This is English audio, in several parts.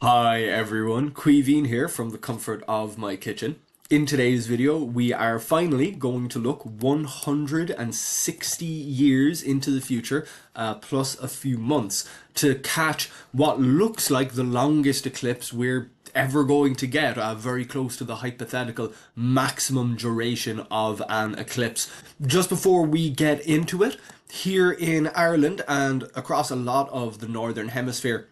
Hi everyone, Queeveen here from the comfort of my kitchen. In today's video, we are finally going to look 160 years into the future, plus a few months, to catch what looks like the longest eclipse we're ever going to get, very close to the hypothetical maximum duration of an eclipse. Just before we get into it, here in Ireland and across a lot of the northern hemisphere,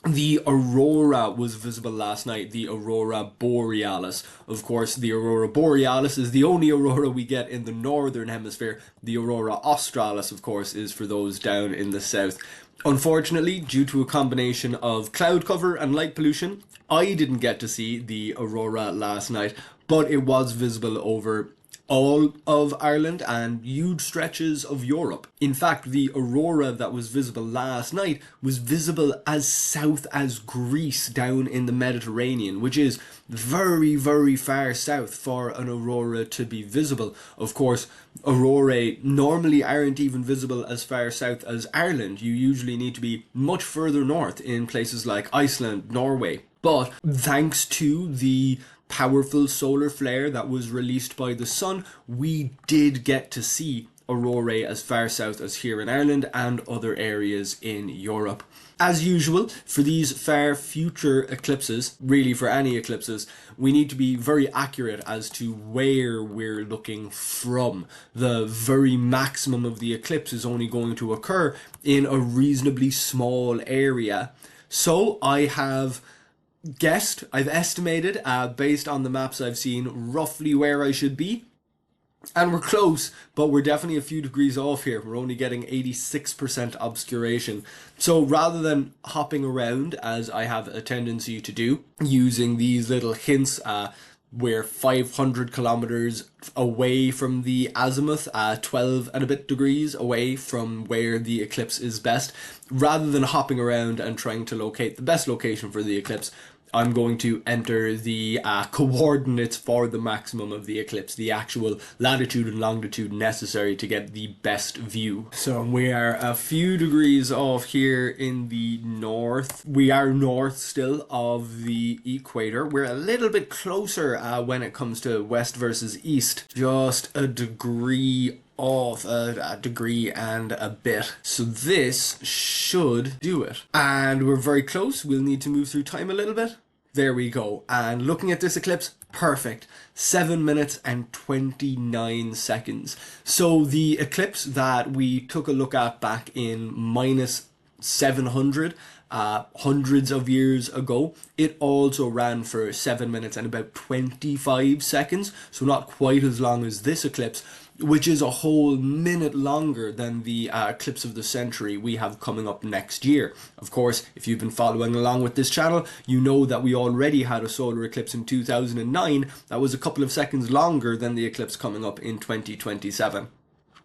the aurora was visible last night, the aurora borealis. Of course, the aurora borealis is the only aurora we get in the northern hemisphere. The aurora australis, of course, is for those down in the south. Unfortunately, due to a combination of cloud cover and light pollution, I didn't get to see the aurora last night, but it was visible over all of Ireland and huge stretches of Europe. In fact, the aurora that was visible last night was visible as south as Greece down in the Mediterranean, which is very, very far south for an aurora to be visible. Of course, aurorae normally aren't even visible as far south as Ireland. You usually need to be much further north in places like Iceland, Norway. But thanks to the powerful solar flare that was released by the sun, we did get to see aurorae as far south as here in Ireland and other areas in Europe. As usual, for these far future eclipses, really for any eclipses, we need to be very accurate as to where we're looking from. The very maximum of the eclipse is only going to occur in a reasonably small area. So I've estimated, based on the maps I've seen, roughly where I should be. And we're close, but we're definitely a few degrees off here. We're only getting 86% obscuration. So rather than hopping around, as I have a tendency to do, using these little hints, we're 500 kilometers away from the azimuth, 12 and a bit degrees away from where the eclipse is best. Rather than hopping around and trying to locate the best location for the eclipse, I'm going to enter the coordinates for the maximum of the eclipse, the actual latitude and longitude necessary to get the best view. So we are a few degrees off here in the north. We are north still of the equator. We're a little bit closer when it comes to west versus east. Just a degree off, a degree and a bit. So this should do it. And we're very close. We'll need to move through time a little bit. There we go. And looking at this eclipse, perfect. 7 minutes and 29 seconds. So the eclipse that we took a look at back in minus 700, hundreds of years ago, it also ran for 7 minutes and about 25 seconds. So not quite as long as this eclipse, which is a whole minute longer than the eclipse of the century we have coming up next year. Of course, if you've been following along with this channel, you know that we already had a solar eclipse in 2009 that was a couple of seconds longer than the eclipse coming up in 2027.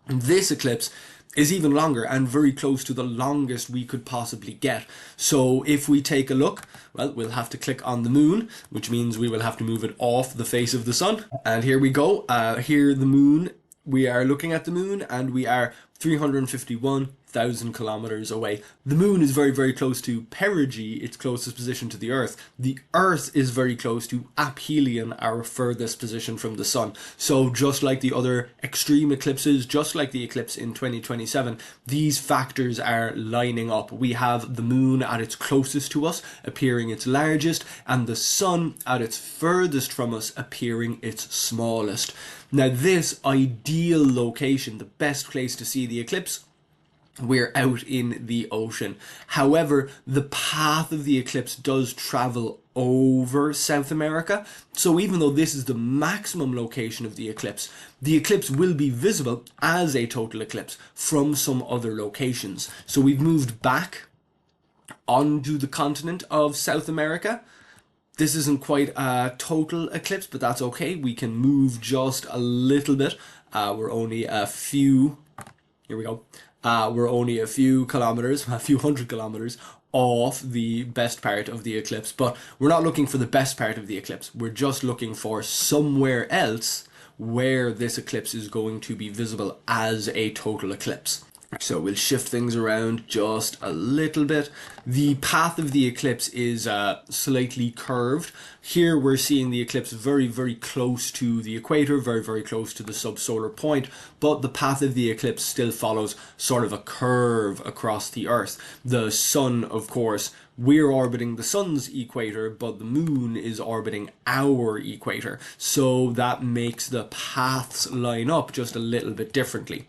This eclipse is even longer and very close to the longest we could possibly get. So if we take a look, well, we'll have to click on the moon, which means we will have to move it off the face of the sun. And here we go. Here the moon. We are looking at the moon and we are 351,000 kilometers away. The moon is very, very close to perigee, its closest position to the Earth. The Earth is very close to aphelion, our furthest position from the sun. So just like the other extreme eclipses, just like the eclipse in 2027, these factors are lining up. We have the moon at its closest to us, appearing its largest, and the sun at its furthest from us, appearing its smallest. Now this ideal location, the best place to see the eclipse, we're out in the ocean. However, the path of the eclipse does travel over South America. So even though this is the maximum location of the eclipse will be visible as a total eclipse from some other locations. So we've moved back onto the continent of South America. This isn't quite a total eclipse, but that's okay. We can move just a little bit. We're only a few, here we go. We're only a few kilometers, a few hundred kilometers off the best part of the eclipse. But we're not looking for the best part of the eclipse. We're just looking for somewhere else where this eclipse is going to be visible as a total eclipse. So we'll shift things around just a little bit. The path of the eclipse is slightly curved. Here we're seeing the eclipse very, very close to the equator, very, very close to the subsolar point, but the path of the eclipse still follows sort of a curve across the Earth. The sun, of course, we're orbiting the sun's equator, but the moon is orbiting our equator. So that makes the paths line up just a little bit differently.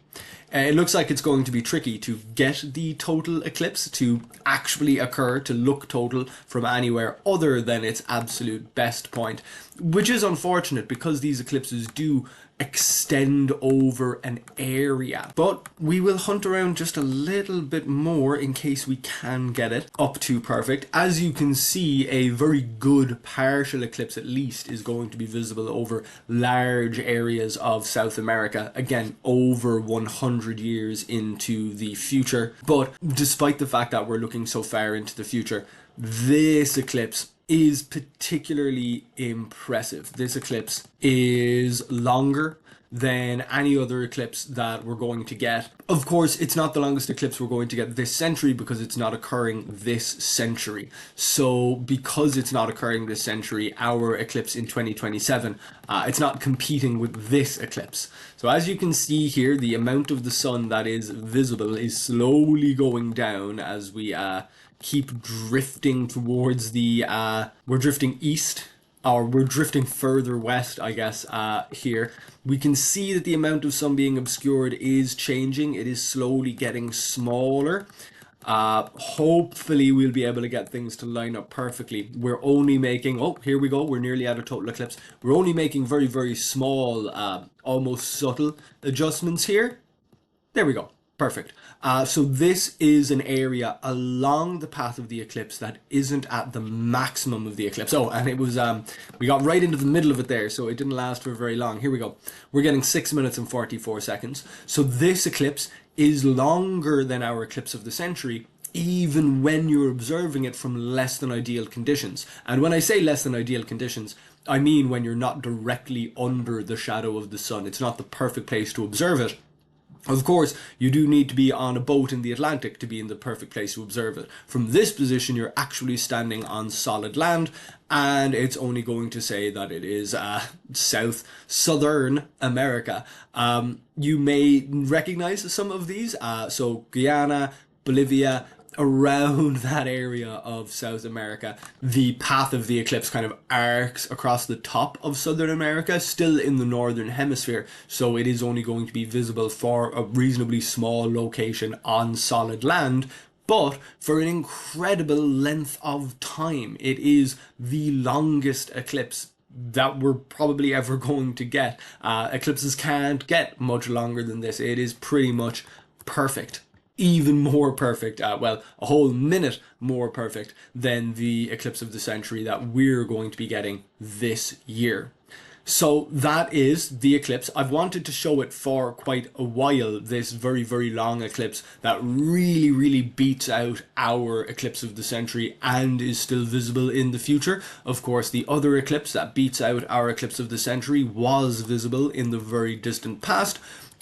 It looks like it's going to be tricky to get the total eclipse to actually occur, to look total from anywhere other than its absolute best point, which is unfortunate because these eclipses do extend over an area. But we will hunt around just a little bit more in case we can get it up to perfect. As you can see, a very good partial eclipse at least is going to be visible over large areas of South America, again over 100 years into the future. But despite the fact that we're looking so far into the future, this eclipse is particularly impressive. This eclipse is longer than any other eclipse that we're going to get. Of course, it's not the longest eclipse we're going to get this century because it's not occurring this century. So because it's not occurring this century, our eclipse in 2027, it's not competing with this eclipse. So as you can see here, the amount of the sun that is visible is slowly going down as we keep drifting towards the we're drifting east, or we're drifting further west, I guess. Here we can see that the amount of sun being obscured is changing. It is slowly getting smaller. Hopefully we'll be able to get things to line up perfectly. We're only making, oh, here we go, we're nearly at a total eclipse. We're only making very, very small, almost subtle adjustments here. There we go. Perfect. So this is an area along the path of the eclipse that isn't at the maximum of the eclipse. Oh, and it was, we got right into the middle of it there, so it didn't last for very long. Here we go. We're getting 6 minutes and 44 seconds. So this eclipse is longer than our eclipse of the century, even when you're observing it from less than ideal conditions. And when I say less than ideal conditions, I mean when you're not directly under the shadow of the sun. It's not the perfect place to observe it. Of course, you do need to be on a boat in the Atlantic to be in the perfect place to observe it. From this position, you're actually standing on solid land, and it's only going to say that it is southern America. You may recognize some of these, so Guyana, Bolivia, around that area of South America. The path of the eclipse kind of arcs across the top of Southern America, still in the northern hemisphere, so it is only going to be visible for a reasonably small location on solid land, but for an incredible length of time. It is the longest eclipse that we're probably ever going to get. Eclipses can't get much longer than this. It is pretty much perfect. Even more perfect, well, a whole minute more perfect than the eclipse of the century that we're going to be getting this year. So that is the eclipse. I've wanted to show it for quite a while, this very, very long eclipse that really, really beats out our eclipse of the century and is still visible in the future. Of course, the other eclipse that beats out our eclipse of the century was visible in the very distant past.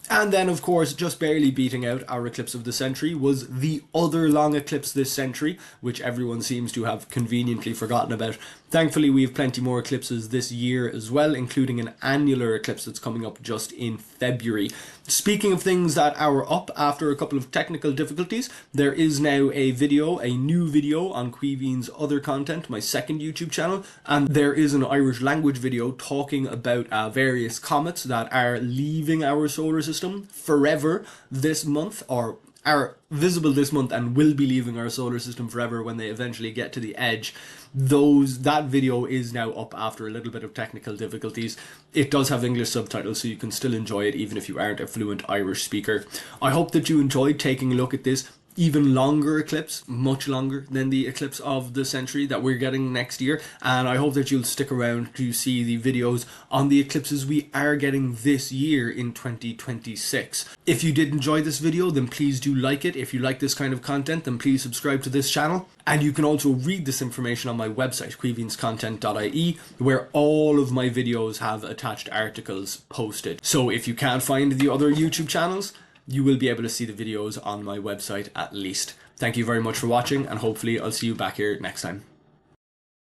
And then, of course, just barely beating out our eclipse of the century was the other long eclipse this century, which everyone seems to have conveniently forgotten about. Thankfully, we have plenty more eclipses this year as well, including an annular eclipse that's coming up just in February. Speaking of things that are up after a couple of technical difficulties, there is now a new video on Queeveen's other content, my second YouTube channel, and there is an Irish language video talking about various comets that are leaving our solar system forever this month, or are visible this month and will be leaving our solar system forever when they eventually get to the edge. That video is now up after a little bit of technical difficulties. It does have English subtitles, so you can still enjoy it even if you aren't a fluent Irish speaker. I hope that you enjoyed taking a look at this even longer eclipse, much longer than the eclipse of the century that we're getting next year, and I hope that you'll stick around to see the videos on the eclipses we are getting this year in 2026. If you did enjoy this video, then please do like it. If you like this kind of content, then please subscribe to this channel. And you can also read this information on my website, queeveenscontent.ie, where all of my videos have attached articles posted. So if you can't find the other YouTube channels, you will be able to see the videos on my website at least. Thank you very much for watching, and hopefully I'll see you back here next time.